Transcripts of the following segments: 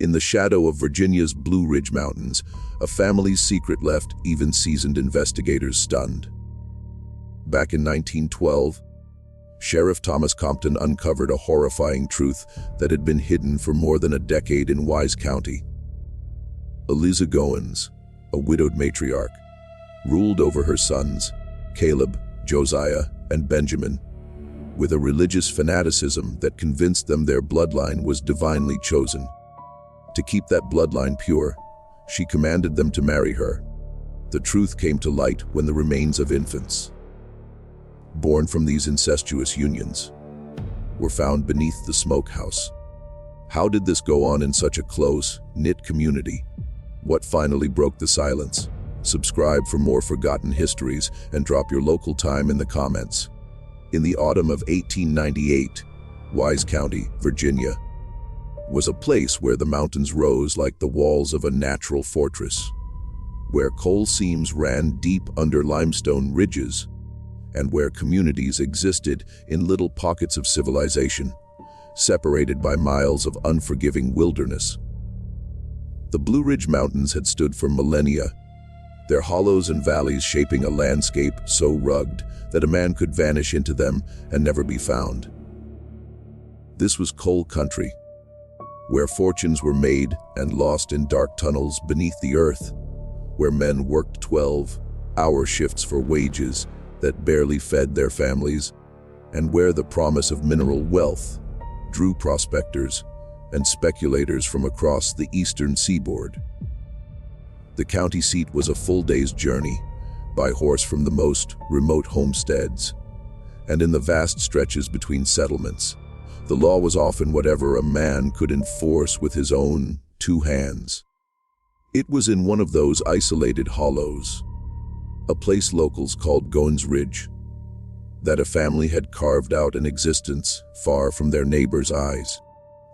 In the shadow of Virginia's Blue Ridge Mountains, a family's secret left even seasoned investigators stunned. Back in 1912, Sheriff Thomas Compton uncovered a horrifying truth that had been hidden for more than a decade in Wise County. Eliza Goins, a widowed matriarch, ruled over her sons, Caleb, Josiah, and Benjamin, with a religious fanaticism that convinced them their bloodline was divinely chosen. To keep that bloodline pure, she commanded them to marry her. The truth came to light when the remains of infants, born from these incestuous unions, were found beneath the smokehouse. How did this go on in such a close-knit community? What finally broke the silence? Subscribe for more forgotten histories and drop your local time in the comments. In the autumn of 1898, Wise County, Virginia, was a place where the mountains rose like the walls of a natural fortress, where coal seams ran deep under limestone ridges, and where communities existed in little pockets of civilization, separated by miles of unforgiving wilderness. The Blue Ridge Mountains had stood for millennia, their hollows and valleys shaping a landscape so rugged that a man could vanish into them and never be found. This was coal country, where fortunes were made and lost in dark tunnels beneath the earth, where men worked 12-hour shifts for wages that barely fed their families, and where the promise of mineral wealth drew prospectors and speculators from across the eastern seaboard. The county seat was a full day's journey by horse from the most remote homesteads, and in the vast stretches between settlements, the law was often whatever a man could enforce with his own two hands. It was in one of those isolated hollows, a place locals called Goins Ridge, that a family had carved out an existence far from their neighbors' eyes.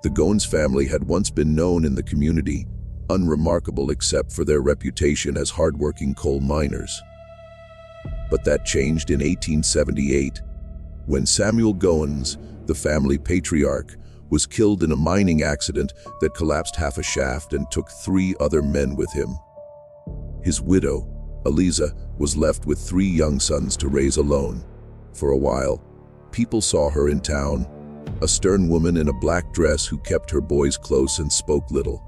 The Goins family had once been known in the community, unremarkable except for their reputation as hardworking coal miners. But that changed in 1878, when Samuel Goins, the family patriarch, was killed in a mining accident that collapsed half a shaft and took 3 other men with him. His widow, Eliza, was left with 3 young sons to raise alone. For a while, people saw her in town, a stern woman in a black dress who kept her boys close and spoke little.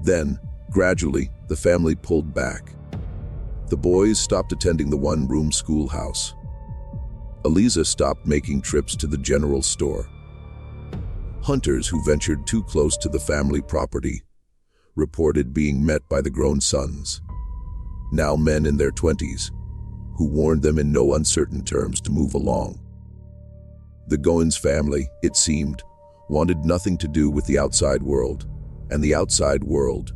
Then, gradually, the family pulled back. The boys stopped attending the one-room schoolhouse. Eliza stopped making trips to the general store. Hunters who ventured too close to the family property reported being met by the grown sons, now men in their 20s, who warned them in no uncertain terms to move along. The Goins family, it seemed, wanted nothing to do with the outside world, and the outside world,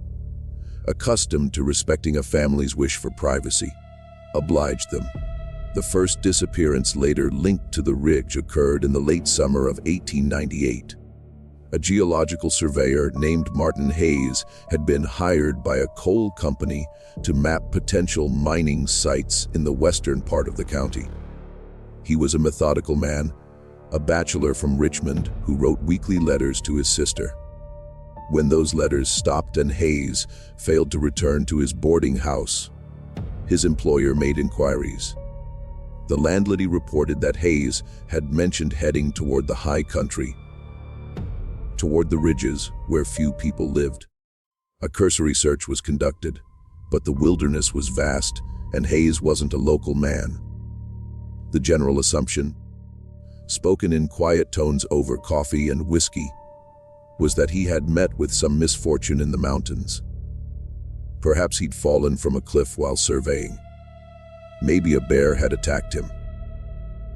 accustomed to respecting a family's wish for privacy, obliged them. The first disappearance later linked to the ridge occurred in the late summer of 1898. A geological surveyor named Martin Hayes had been hired by a coal company to map potential mining sites in the western part of the county. He was a methodical man, a bachelor from Richmond who wrote weekly letters to his sister. When those letters stopped and Hayes failed to return to his boarding house, his employer made inquiries. The landlady reported that Hayes had mentioned heading toward the high country, toward the ridges where few people lived. A cursory search was conducted, but the wilderness was vast and Hayes wasn't a local man. The general assumption, spoken in quiet tones over coffee and whiskey, was that he had met with some misfortune in the mountains. Perhaps he'd fallen from a cliff while surveying. Maybe a bear had attacked him.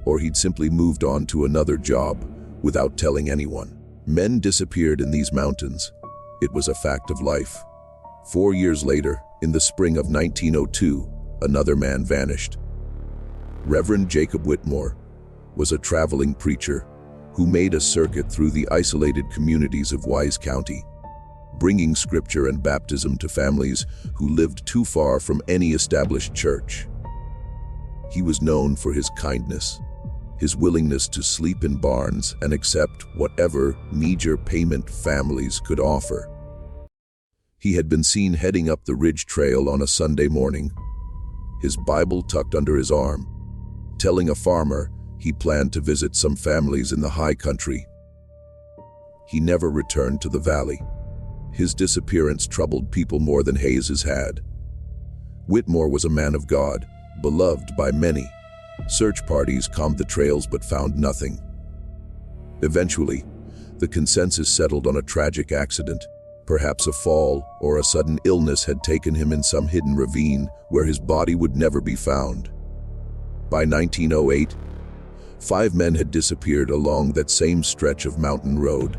Or he'd simply moved on to another job without telling anyone. Men disappeared in these mountains. It was a fact of life. 4 years later, in the spring of 1902, another man vanished. Reverend Jacob Whitmore was a traveling preacher who made a circuit through the isolated communities of Wise County, bringing scripture and baptism to families who lived too far from any established church. He was known for his kindness, his willingness to sleep in barns and accept whatever meager payment families could offer. He had been seen heading up the ridge trail on a Sunday morning, his Bible tucked under his arm, telling a farmer he planned to visit some families in the high country. He never returned to the valley. His disappearance troubled people more than Hayes's had. Whitmore was a man of God, beloved by many. Search parties combed the trails but found nothing. Eventually, the consensus settled on a tragic accident. Perhaps a fall or a sudden illness had taken him in some hidden ravine where his body would never be found. By 1908, 5 men had disappeared along that same stretch of mountain road,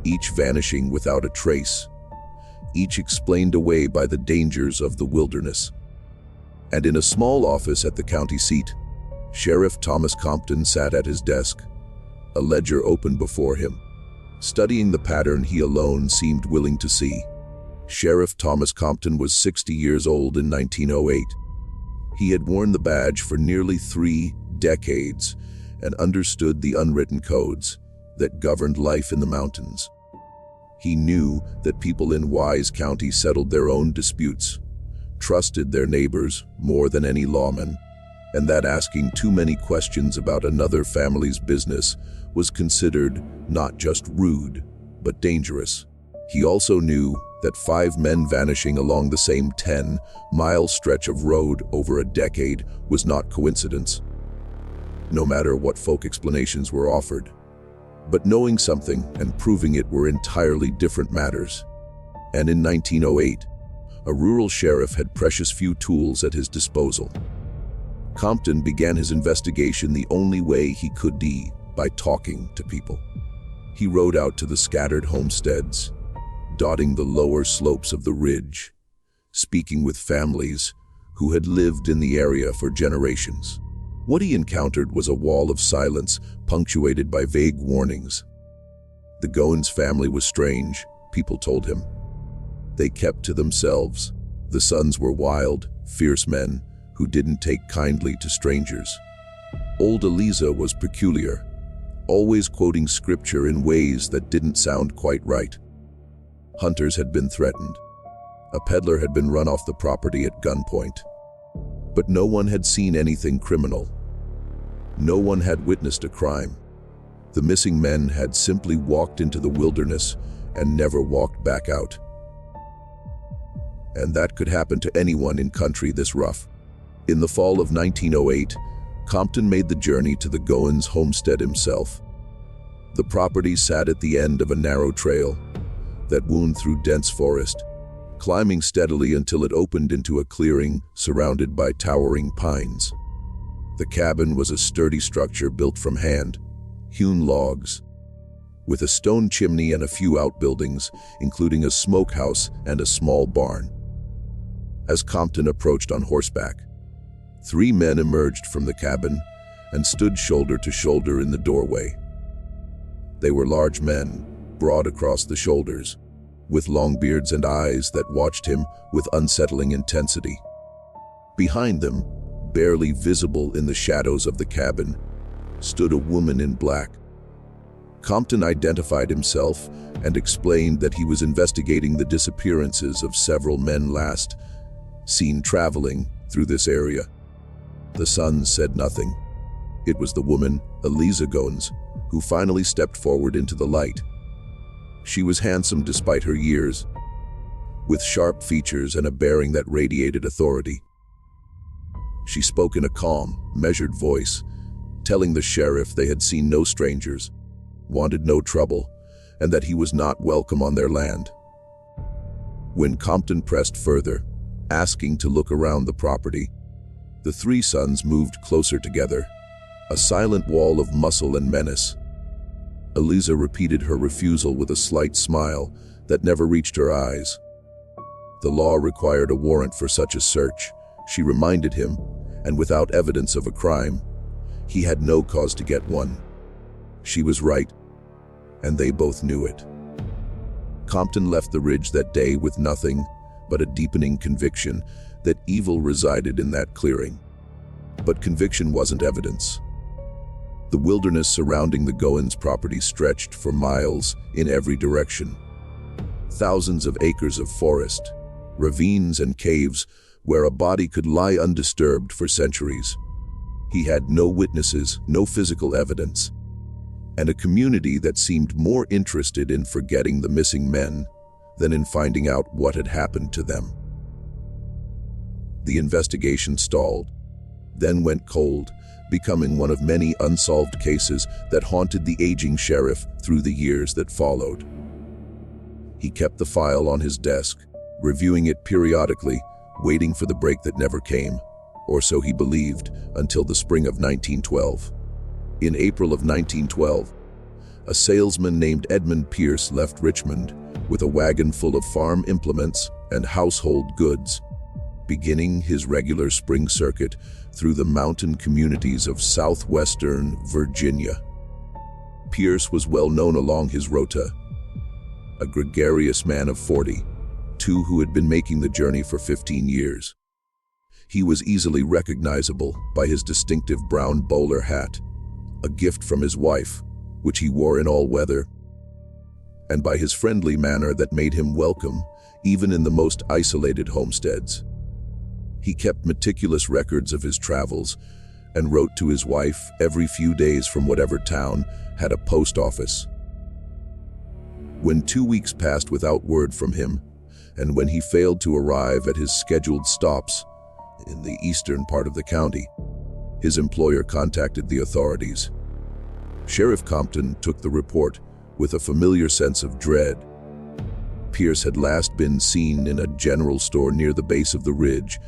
each vanishing without a trace, each explained away by the dangers of the wilderness. And in a small office at the county seat, Sheriff Thomas Compton sat at his desk, a ledger open before him, studying the pattern he alone seemed willing to see. Sheriff Thomas Compton was 60 years old in 1908. He had worn the badge for nearly 3 decades and understood the unwritten codes that governed life in the mountains. He knew that people in Wise County settled their own disputes, trusted their neighbors more than any lawman, and that asking too many questions about another family's business was considered not just rude, but dangerous. He also knew that 5 men vanishing along the same 10-mile stretch of road over a decade was not coincidence, no matter what folk explanations were offered. But knowing something and proving it were entirely different matters. And in 1908, a rural sheriff had precious few tools at his disposal. Compton began his investigation the only way he could by talking to people. He rode out to the scattered homesteads, dotting the lower slopes of the ridge, speaking with families who had lived in the area for generations. What he encountered was a wall of silence punctuated by vague warnings. The Goins family was strange, people told him. They kept to themselves. The sons were wild, fierce men who didn't take kindly to strangers. Old Eliza was peculiar, always quoting scripture in ways that didn't sound quite right. Hunters had been threatened. A peddler had been run off the property at gunpoint. But no one had seen anything criminal. No one had witnessed a crime. The missing men had simply walked into the wilderness and never walked back out. And that could happen to anyone in country this rough. In the fall of 1908, Compton made the journey to the Goins homestead himself. The property sat at the end of a narrow trail that wound through dense forest, climbing steadily until it opened into a clearing surrounded by towering pines. The cabin was a sturdy structure built from hand-hewn logs, with a stone chimney and a few outbuildings, including a smokehouse and a small barn. As Compton approached on horseback, 3 men emerged from the cabin and stood shoulder to shoulder in the doorway. They were large men, broad across the shoulders, with long beards and eyes that watched him with unsettling intensity. Behind them, barely visible in the shadows of the cabin, stood a woman in black. Compton identified himself and explained that he was investigating the disappearances of several men last seen traveling through this area. The sons said nothing. It was the woman, Eliza Goins, who finally stepped forward into the light. She was handsome despite her years, with sharp features and a bearing that radiated authority. She spoke in a calm, measured voice, telling the sheriff they had seen no strangers, wanted no trouble, and that he was not welcome on their land. When Compton pressed further, asking to look around the property, the 3 sons moved closer together, a silent wall of muscle and menace. Eliza repeated her refusal with a slight smile that never reached her eyes. The law required a warrant for such a search, she reminded him, and without evidence of a crime, he had no cause to get one. She was right, and they both knew it. Compton left the ridge that day with nothing but a deepening conviction that evil resided in that clearing. But conviction wasn't evidence. The wilderness surrounding the Goins property stretched for miles in every direction. thousands of acres of forest, ravines and caves where a body could lie undisturbed for centuries. He had no witnesses, no physical evidence, and a community that seemed more interested in forgetting the missing men than in finding out what had happened to them. The investigation stalled, then went cold, becoming one of many unsolved cases that haunted the aging sheriff through the years that followed. He kept the file on his desk, reviewing it periodically, waiting for the break that never came, or so he believed, until the spring of 1912. In April of 1912, a salesman named Edmund Pierce left Richmond with a wagon full of farm implements and household goods, beginning his regular spring circuit through the mountain communities of southwestern Virginia. Pierce was well known along his rota, a gregarious man of 40, who had been making the journey for 15 years. He was easily recognizable by his distinctive brown bowler hat, a gift from his wife, which he wore in all weather, and by his friendly manner that made him welcome even in the most isolated homesteads. He kept meticulous records of his travels and wrote to his wife every few days from whatever town had a post office. When 2 weeks passed without word from him, and when he failed to arrive at his scheduled stops in the eastern part of the county, his employer contacted the authorities. Sheriff Compton took the report with a familiar sense of dread. Pierce had last been seen in a general store near the base of the ridge.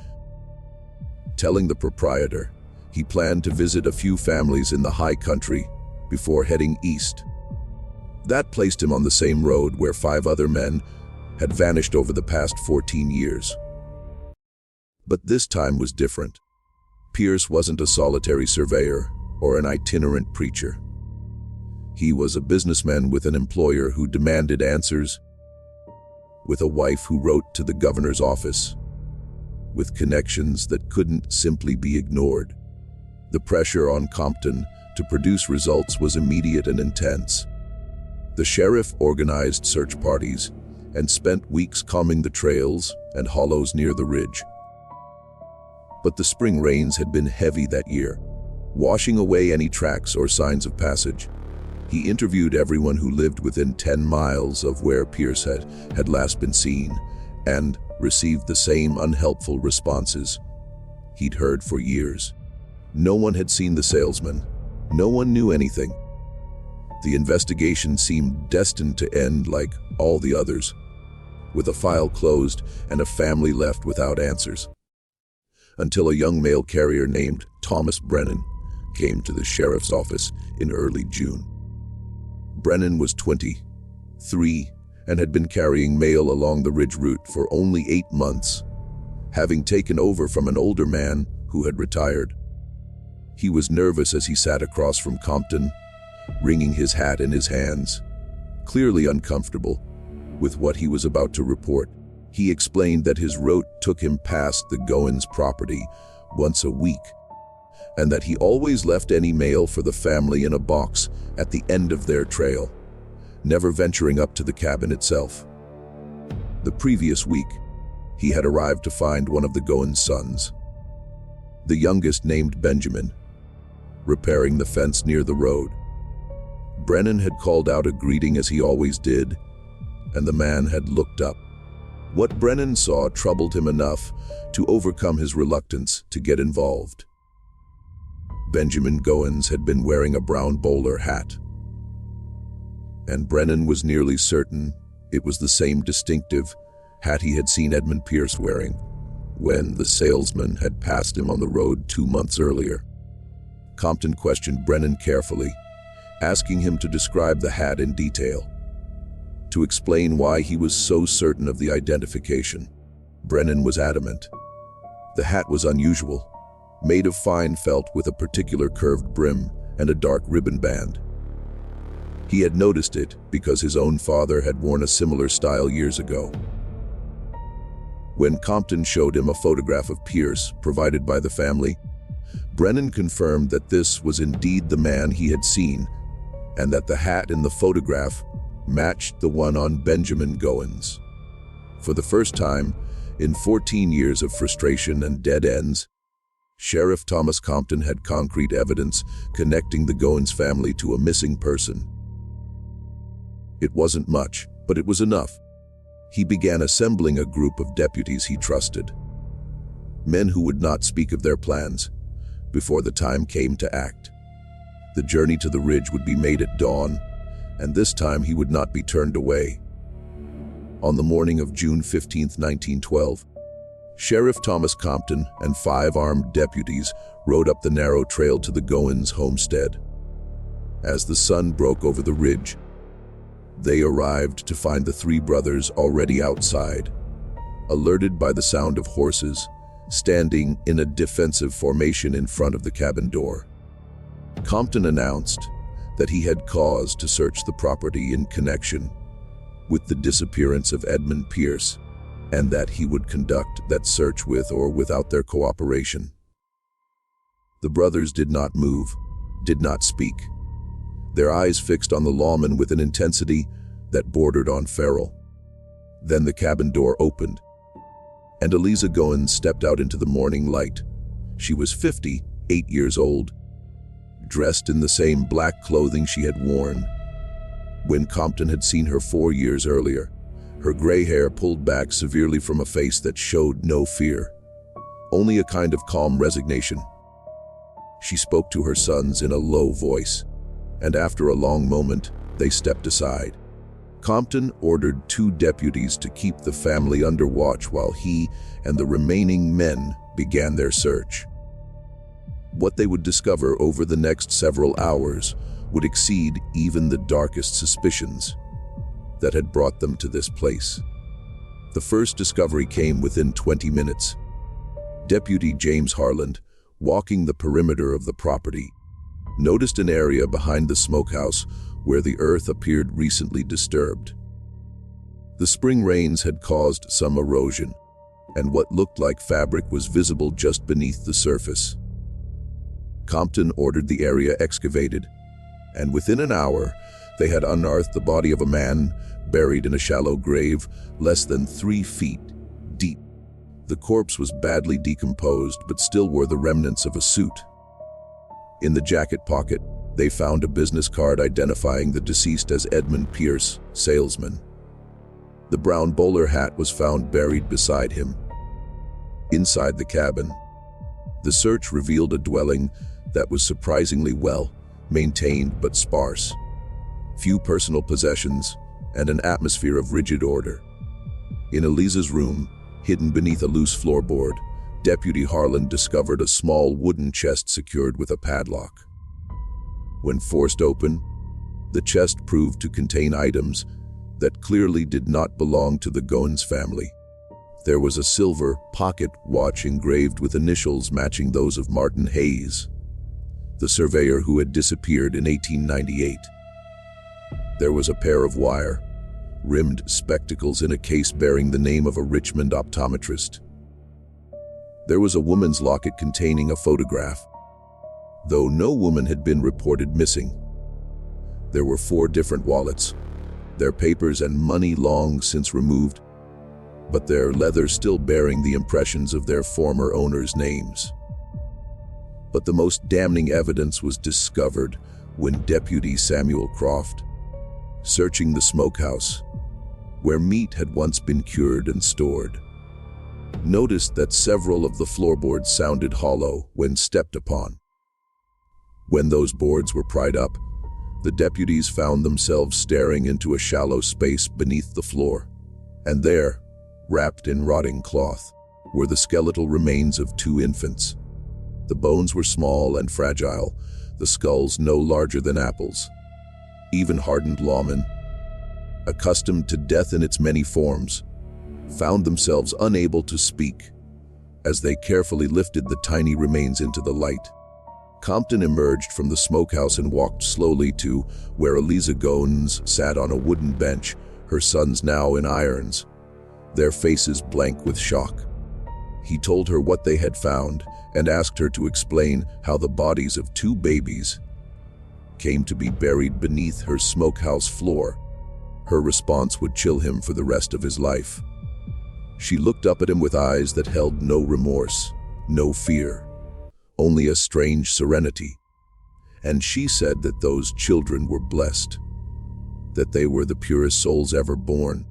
Telling the proprietor, he planned to visit a few families in the high country before heading east. That placed him on the same road where 5 other men had vanished over the past 14 years. But this time was different. Pierce wasn't a solitary surveyor or an itinerant preacher. He was a businessman with an employer who demanded answers, with a wife who wrote to the governor's office, with connections that couldn't simply be ignored. The pressure on Compton to produce results was immediate and intense. The sheriff organized search parties and spent weeks combing the trails and hollows near the ridge. But the spring rains had been heavy that year, washing away any tracks or signs of passage. He interviewed everyone who lived within 10 miles of where Pierce had last been seen, and received the same unhelpful responses he'd heard for years. No one had seen the salesman. No one knew anything. The investigation seemed destined to end like all the others, with a file closed and a family left without answers. Until a young mail carrier named Thomas Brennan came to the sheriff's office in early June. Brennan was 23 and had been carrying mail along the ridge route for only 8 months, having taken over from an older man who had retired. He was nervous as he sat across from Compton, wringing his hat in his hands, clearly uncomfortable with what he was about to report. He explained that his route took him past the Goins property once a week, and that he always left any mail for the family in a box at the end of their trail, never venturing up to the cabin itself. The previous week, he had arrived to find one of the Goins sons, the youngest named Benjamin, repairing the fence near the road. Brennan had called out a greeting as he always did, and the man had looked up. What Brennan saw troubled him enough to overcome his reluctance to get involved. Benjamin Goins had been wearing a brown bowler hat, and Brennan was nearly certain it was the same distinctive hat he had seen Edmund Pierce wearing when the salesman had passed him on the road 2 months earlier. Compton questioned Brennan carefully, asking him to describe the hat in detail, to explain why he was so certain of the identification. Brennan was adamant. The hat was unusual, made of fine felt with a particular curved brim and a dark ribbon band. He had noticed it because his own father had worn a similar style years ago. When Compton showed him a photograph of Pierce provided by the family, Brennan confirmed that this was indeed the man he had seen, and that the hat in the photograph matched the one on Benjamin Goins. For the first time, in 14 years of frustration and dead ends, Sheriff Thomas Compton had concrete evidence connecting the Goins family to a missing person. It wasn't much, but it was enough. He began assembling a group of deputies he trusted, men who would not speak of their plans before the time came to act. The journey to the ridge would be made at dawn, and this time he would not be turned away. On the morning of June 15, 1912, Sheriff Thomas Compton and 5 armed deputies rode up the narrow trail to the Goins homestead. As the sun broke over the ridge, they arrived to find the 3 brothers already outside, alerted by the sound of horses, standing in a defensive formation in front of the cabin door. Compton announced that he had cause to search the property in connection with the disappearance of Edmund Pierce, and that he would conduct that search with or without their cooperation. The brothers did not move, did not speak, their eyes fixed on the lawman with an intensity that bordered on feral. Then the cabin door opened, and Eliza Goins stepped out into the morning light. She was 58 years old, dressed in the same black clothing she had worn when Compton had seen her 4 years earlier, her gray hair pulled back severely from a face that showed no fear, only a kind of calm resignation. She spoke to her sons in a low voice, and after a long moment, they stepped aside. Compton ordered 2 deputies to keep the family under watch while he and the remaining men began their search. What they would discover over the next several hours would exceed even the darkest suspicions that had brought them to this place. The first discovery came within 20 minutes. Deputy James Harland, walking the perimeter of the property, noticed an area behind the smokehouse where the earth appeared recently disturbed. The spring rains had caused some erosion, and what looked like fabric was visible just beneath the surface. Compton ordered the area excavated, and within an hour, they had unearthed the body of a man buried in a shallow grave less than 3 feet deep. The corpse was badly decomposed, but still wore the remnants of a suit. In the jacket pocket, they found a business card identifying the deceased as Edmund Pierce, salesman. The brown bowler hat was found buried beside him. Inside the cabin, the search revealed a dwelling that was surprisingly well maintained but sparse. Few personal possessions, and an atmosphere of rigid order. In Eliza's room, hidden beneath a loose floorboard, Deputy Harland discovered a small wooden chest secured with a padlock. When forced open, the chest proved to contain items that clearly did not belong to the Goins family. There was a silver pocket watch engraved with initials matching those of Martin Hayes, the surveyor who had disappeared in 1898. There was a pair of wire-rimmed spectacles in a case bearing the name of a Richmond optometrist. There was a woman's locket containing a photograph, though no woman had been reported missing. There were 4 different wallets, their papers and money long since removed, but their leather still bearing the impressions of their former owners' names. But the most damning evidence was discovered when Deputy Samuel Croft, searching the smokehouse, where meat had once been cured and stored, noticed that several of the floorboards sounded hollow when stepped upon. When those boards were pried up, the deputies found themselves staring into a shallow space beneath the floor, and there, wrapped in rotting cloth, were the skeletal remains of 2 infants. The bones were small and fragile, the skulls no larger than apples. Even hardened lawmen, accustomed to death in its many forms, found themselves unable to speak as they carefully lifted the tiny remains into the light. Compton emerged from the smokehouse and walked slowly to where Eliza Goins sat on a wooden bench, her sons now in irons, their faces blank with shock. He told her what they had found and asked her to explain how the bodies of 2 babies came to be buried beneath her smokehouse floor. her response would chill him for the rest of his life. She looked up at him with eyes that held no remorse, no fear, only a strange serenity. And she said that those children were blessed, that they were the purest souls ever born,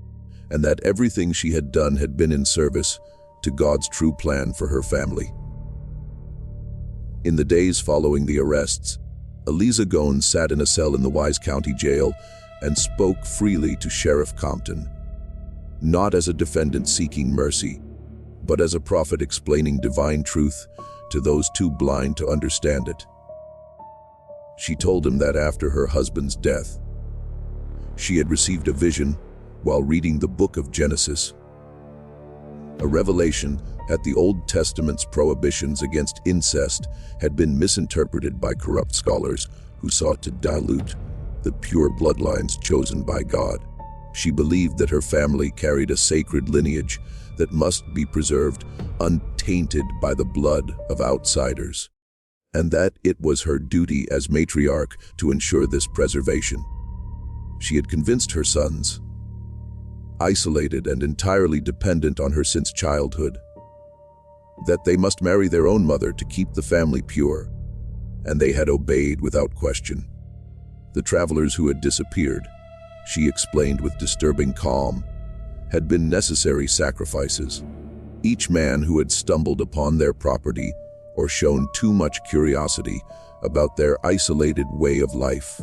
and that everything she had done had been in service to God's true plan for her family. In the days following the arrests, Eliza Goins sat in a cell in the Wise County Jail and spoke freely to Sheriff Compton, not as a defendant seeking mercy, but as a prophet explaining divine truth to those too blind to understand it. She told him that after her husband's death, she had received a vision while reading the book of Genesis, a revelation that the Old Testament's prohibitions against incest had been misinterpreted by corrupt scholars who sought to dilute the pure bloodlines chosen by God. She believed that her family carried a sacred lineage that must be preserved untainted by the blood of outsiders, and that it was her duty as matriarch to ensure this preservation. She had convinced her sons, isolated and entirely dependent on her since childhood, that they must marry their own mother to keep the family pure, and they had obeyed without question. The travelers who had disappeared, she explained with disturbing calm, had been necessary sacrifices. Each man who had stumbled upon their property or shown too much curiosity about their isolated way of life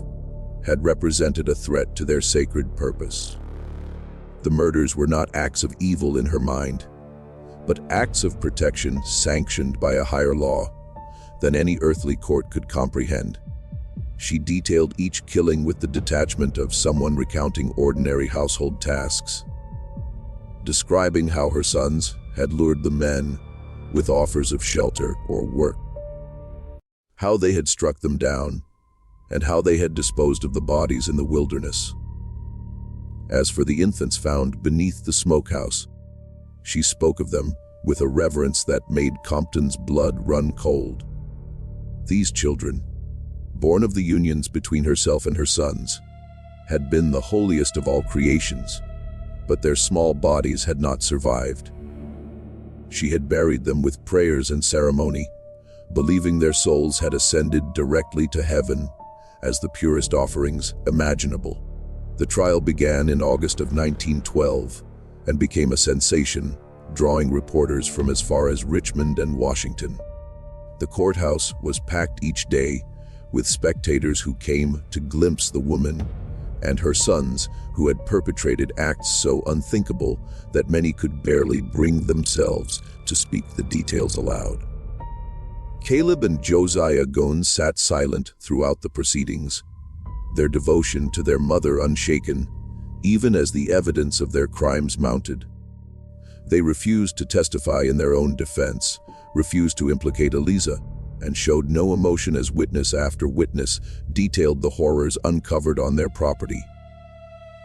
had represented a threat to their sacred purpose. The murders were not acts of evil in her mind, but acts of protection sanctioned by a higher law than any earthly court could comprehend. She detailed each killing with the detachment of someone recounting ordinary household tasks, describing how her sons had lured the men with offers of shelter or work, how they had struck them down, and how they had disposed of the bodies in the wilderness. As for the infants found beneath the smokehouse, she spoke of them with a reverence that made Compton's blood run cold. These children, born of the unions between herself and her sons, had been the holiest of all creations, but their small bodies had not survived. She had buried them with prayers and ceremony, believing their souls had ascended directly to heaven as the purest offerings imaginable. The trial began in August of 1912 and became a sensation, drawing reporters from as far as Richmond and Washington. The courthouse was packed each day with spectators who came to glimpse the woman and her sons who had perpetrated acts so unthinkable that many could barely bring themselves to speak the details aloud. Caleb and Josiah Goins sat silent throughout the proceedings, their devotion to their mother unshaken, even as the evidence of their crimes mounted. They refused to testify in their own defense, refused to implicate Eliza, and showed no emotion as witness after witness detailed the horrors uncovered on their property.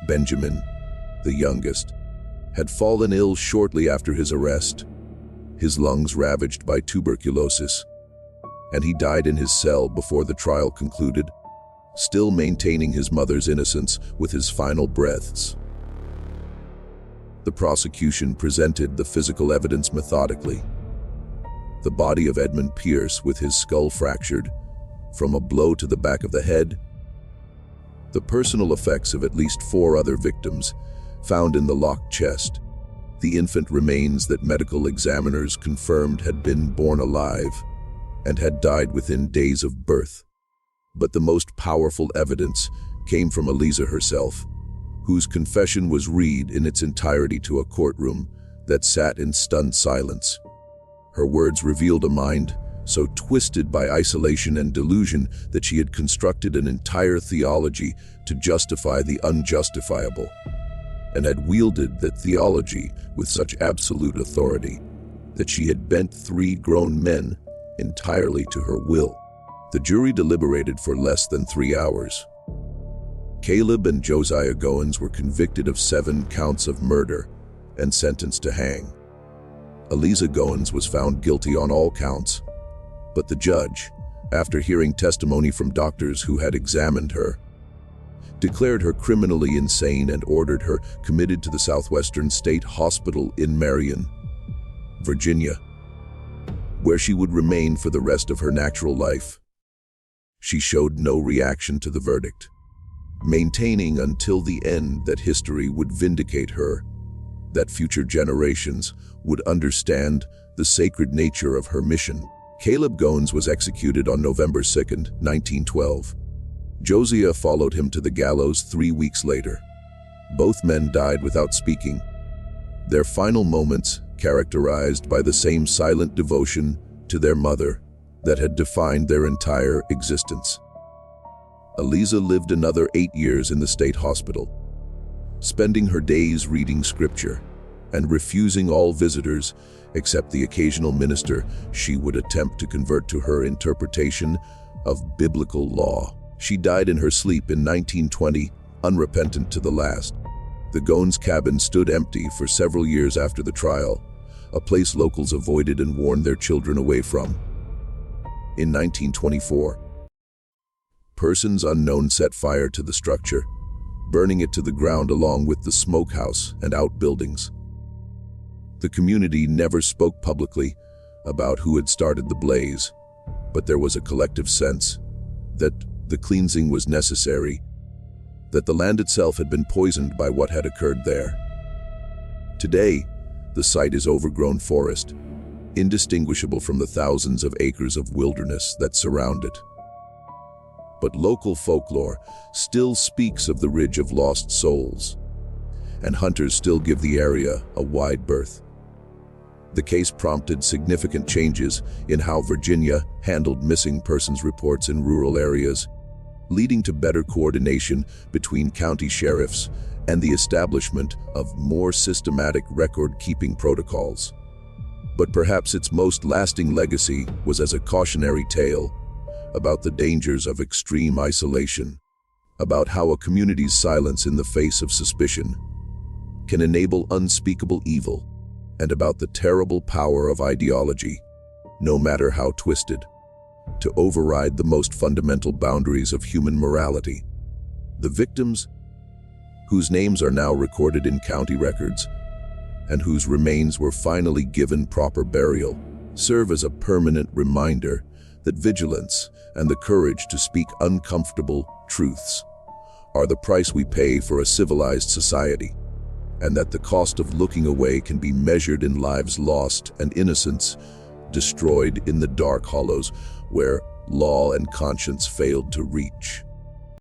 Benjamin, the youngest, had fallen ill shortly after his arrest, his lungs ravaged by tuberculosis, and he died in his cell before the trial concluded, still maintaining his mother's innocence with his final breaths. The prosecution presented the physical evidence methodically. The body of Edmund Pierce with his skull fractured from a blow to the back of the head, the personal effects of at least 4 other victims found in the locked chest, the infant remains that medical examiners confirmed had been born alive and had died within days of birth. But the most powerful evidence came from Eliza herself, whose confession was read in its entirety to a courtroom that sat in stunned silence. Her words revealed a mind so twisted by isolation and delusion that she had constructed an entire theology to justify the unjustifiable, and had wielded that theology with such absolute authority that she had bent 3 grown men entirely to her will. The jury deliberated for less than 3 hours. Caleb and Josiah Goins were convicted of 7 counts of murder and sentenced to hang. Eliza Goins was found guilty on all counts, but the judge, after hearing testimony from doctors who had examined her, declared her criminally insane and ordered her committed to the Southwestern State Hospital in Marion, Virginia, where she would remain for the rest of her natural life. She showed no reaction to the verdict, maintaining until the end that history would vindicate her, that future generations would understand the sacred nature of her mission. Caleb Goins was executed on November 2, 1912. Josiah followed him to the gallows 3 weeks later. Both men died without speaking, their final moments characterized by the same silent devotion to their mother that had defined their entire existence. Eliza lived another 8 years in the state hospital, spending her days reading scripture and refusing all visitors except the occasional minister she would attempt to convert to her interpretation of biblical law. She died in her sleep in 1920, unrepentant to the last. The Goins cabin stood empty for several years after the trial, a place locals avoided and warned their children away from. In 1924, persons unknown set fire to the structure, burning it to the ground along with the smokehouse and outbuildings. The community never spoke publicly about who had started the blaze, but there was a collective sense that the cleansing was necessary, that the land itself had been poisoned by what had occurred there. Today, the site is overgrown forest, indistinguishable from the thousands of acres of wilderness that surround it. But local folklore still speaks of the ridge of lost souls, and hunters still give the area a wide berth. The case prompted significant changes in how Virginia handled missing persons reports in rural areas, leading to better coordination between county sheriffs and the establishment of more systematic record-keeping protocols. But perhaps its most lasting legacy was as a cautionary tale about the dangers of extreme isolation, about how a community's silence in the face of suspicion can enable unspeakable evil, and about the terrible power of ideology, no matter how twisted, to override the most fundamental boundaries of human morality. The victims, whose names are now recorded in county records, and whose remains were finally given proper burial, serve as a permanent reminder that vigilance and the courage to speak uncomfortable truths are the price we pay for a civilized society, and that the cost of looking away can be measured in lives lost and innocence destroyed in the dark hollows where law and conscience failed to reach.